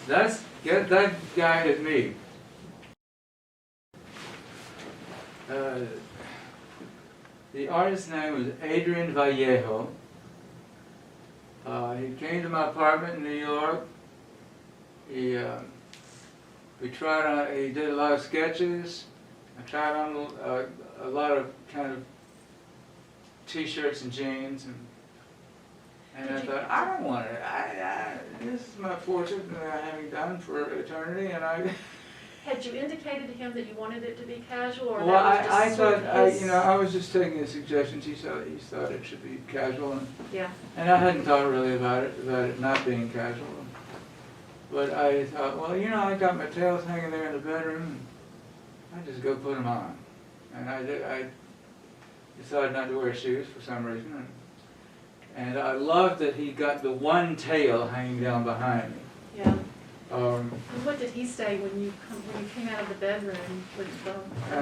that guy is me. The artist's name was Adrian Vallejo. He came to my apartment in New York. He did a lot of sketches. I tried on a lot of kind of t-shirts and jeans, and I thought, I don't want it. This is my portrait that I haven't done for eternity, and I. Had you indicated to him that you wanted it to be casual, or Well, that was just I was just taking his suggestions. He thought it should be casual, and yeah. And I hadn't thought really about it not being casual. But I thought, well, I got my tails hanging there in the bedroom, and I just go put them on. And I decided not to wear shoes for some reason. And I loved that he got the one tail hanging down behind me. Yeah. And what did he say when you came out of the bedroom with the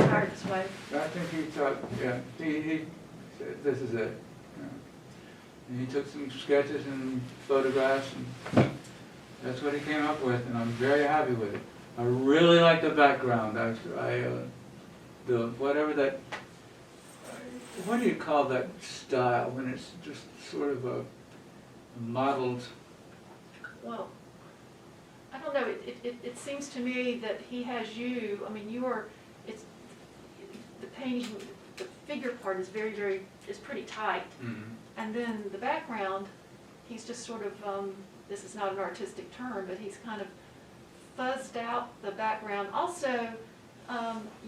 artist's wife? I think he thought, yeah, he said, this is it. And he took some sketches and photographs, and that's what he came up with, and I'm very happy with it. I really like the background. What do you call that style when it's just sort of a modeled? Well, I don't know. It seems to me that he has you. I mean, it's the painting. The figure part is is pretty tight, and then the background, he's just sort of. This is not an artistic term, but he's kind of fuzzed out the background. Also,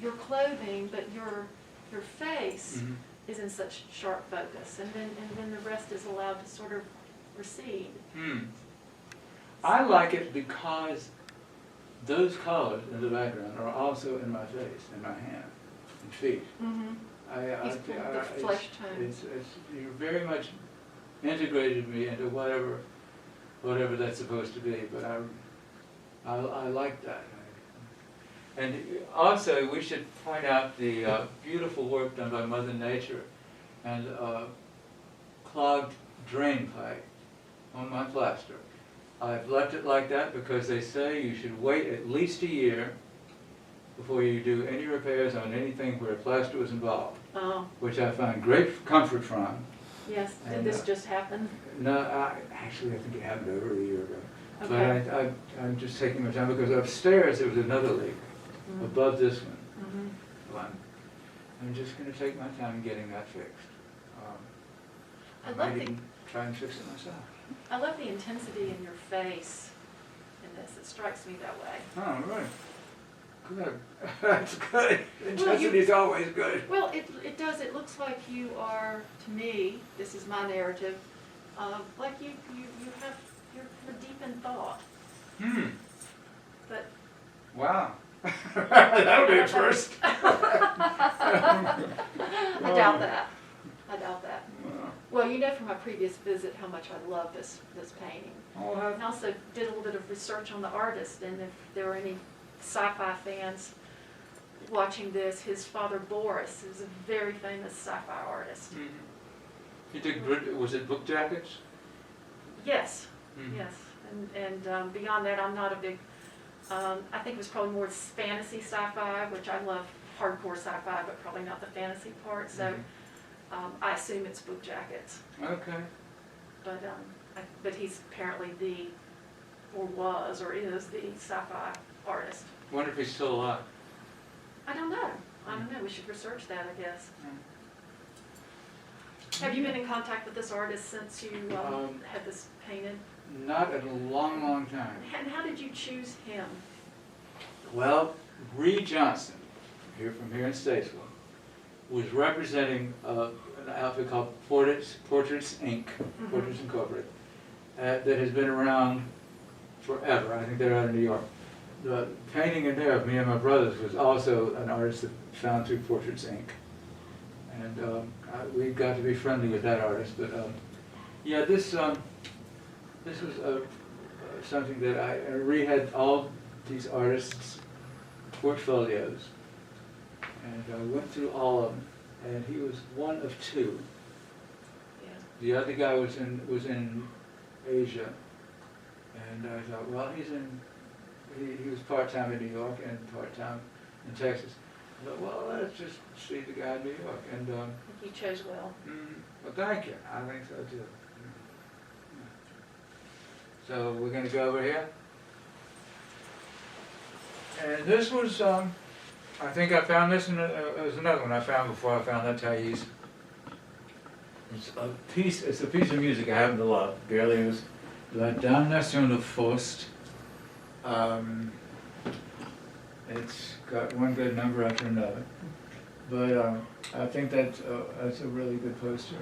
your clothing, but your face is in such sharp focus, and then the rest is allowed to sort of recede. I like it because those colors in the background are also in my face, in my hand, and feet. He's pulled the flesh tone. You very much integrated me into whatever that's supposed to be, but I like that. And also, we should point out the beautiful work done by Mother Nature and clogged drain pipe on my plaster. I've left it like that because they say you should wait at least a year before you do any repairs on anything where plaster was involved, which I find great comfort from. Yes, did this just happen? No, actually I think it happened over a year ago. Okay. But I'm just taking my time because upstairs there was another leak above this one. So I'm just going to take my time getting that fixed. I might even try and fix it myself. I love the intensity in your face in this. It strikes me that way. Oh, right. Good. That's good. Intensity is always good. Well, it does. It looks like you are, to me, this is my narrative, like you're deep in thought. But wow. That'll be a first. I doubt that. Well, you know from my previous visit how much I love this painting. And also did a little bit of research on the artist, and if there were any sci-fi fans watching this, his father Boris is a very famous sci-fi artist. He did, was it book jackets? Yes, yes. And beyond that, I'm not a big, I think it was probably more fantasy sci-fi, which I love hardcore sci-fi, but probably not the fantasy part, so I assume it's book jackets. Okay. But he's apparently was the sci-fi artist. Wonder if he's still alive. I don't know. We should research that, I guess. Have you been in contact with this artist since you had this painted? Not in a long, long time. And how did you choose him? Well, Reed Johnson, from here in Statesville, was representing an outfit called Portraits Inc., Portraits Incorporated, that has been around forever. I think they're out of New York. The painting in there of me and my brothers was also an artist that found through Portraits Inc. And we got to be friendly with that artist. But yeah, this was something that I had all these artists' portfolios, and I went through all of them, and he was one of two. Yeah. The other guy was in Asia, and I thought, well, he's in he was part-time in New York and part-time in Texas. I thought, well, let's just see the guy in New York. And I think you chose well. well, thank you. I think so too. So we're going to go over here. And this was, I think I found this in it was another one I found before I found that Thais. It's a piece of music I happen to love. Berlioz, La Damnation de Faust. It's got one good number after another. But I think that's a really good poster.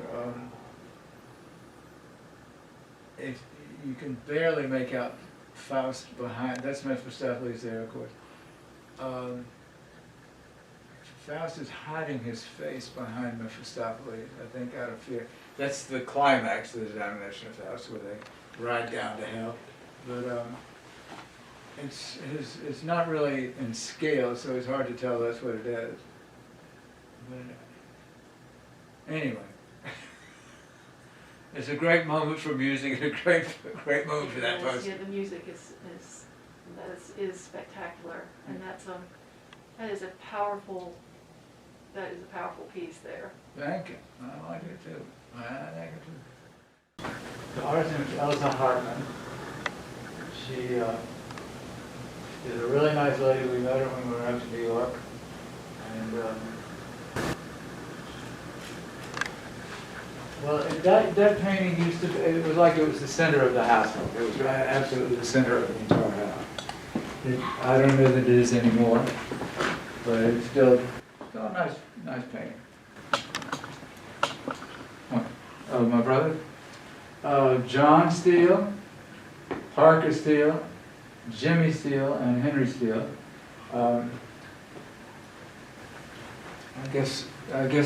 You can barely make out Faust behind. That's Mephistopheles there, of course. Faust is hiding his face behind Mephistopheles, I think, out of fear. That's the climax of the Damnation of Faust, where they ride down to hell. But it's not really in scale, so it's hard to tell that's what it is. But anyway, it's a great moment for music and a great moment for that poster. Yeah, the music is spectacular, and that is a powerful piece there. Thank you. I like it too. I like it too. The artist is Elsa Hartman. She is a really nice lady. We met her when we were up to New York, and well, that painting used to be, it was like it was the center of the household. It was absolutely the center of the entire house. I don't know that it is anymore, but it's still a nice painting. Oh, my brother? John Steele, Parker Steele, Jimmy Steele, and Henry Steele. I guess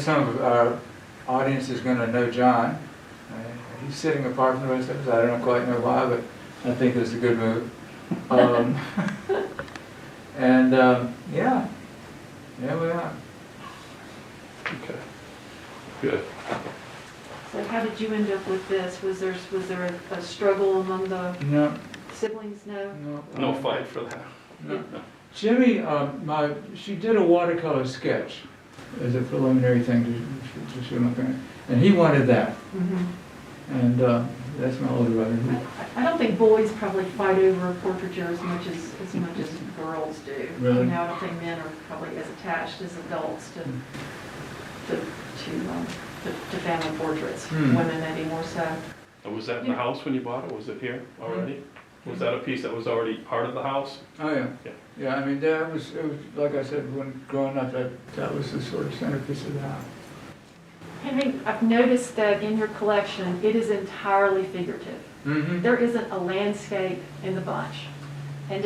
some of our audience is going to know John. He's sitting apart from the rest of us. I don't quite know why, but I think it's a good move. And yeah, we are. Okay, good. So how did you end up with this? Was there a struggle among the No, siblings? No? No fight for that. No. Jimmy, she did a watercolor sketch as a preliminary thing to show my parents, and he wanted that. Mm-hmm. And that's my older brother. I don't think boys probably fight over a portraiture as much as girls do. Really? You know, I don't think men are probably as attached as adults to family portraits. Women maybe more so. And was that in the house when you bought it? Was it here already? Was that a piece that was already part of the house? Oh yeah. Yeah. Yeah, I mean, it was like I said, when growing up, that was the sort of centerpiece of the house. Henry, I've noticed that in your collection, it is entirely figurative. Mm-hmm. There isn't a landscape in the bunch. And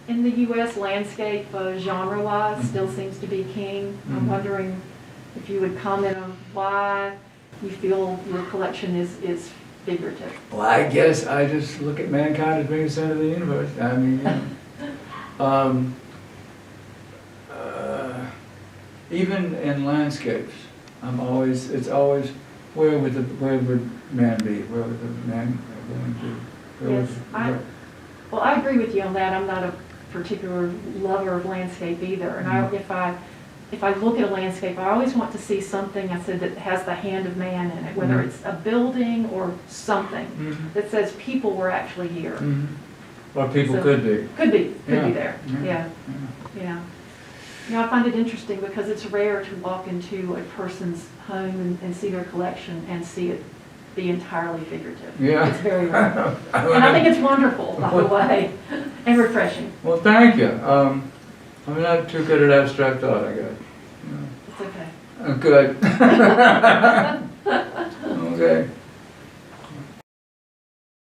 in the U.S., landscape genre-wise still seems to be king. I'm wondering if you would comment on why you feel your collection is figurative. Well, I guess I just look at mankind as being the center of the universe. I mean, even in landscapes, it's always, where would man be? Where would the man be? Yes, I agree with you on that. I'm not a particular lover of landscape either. And if I look at a landscape, I always want to see something, I said, that has the hand of man in it, whether it's a building or something that says people were actually here. Or people could be. Could be there. Yeah. You know, I find it interesting because it's rare to walk into a person's home and see their collection and see it be entirely figurative. Yeah. It's very rare. And I think it's wonderful, by the way, and refreshing. Well, thank you. I'm not too good at abstract thought, I guess. It's okay. Good. Okay.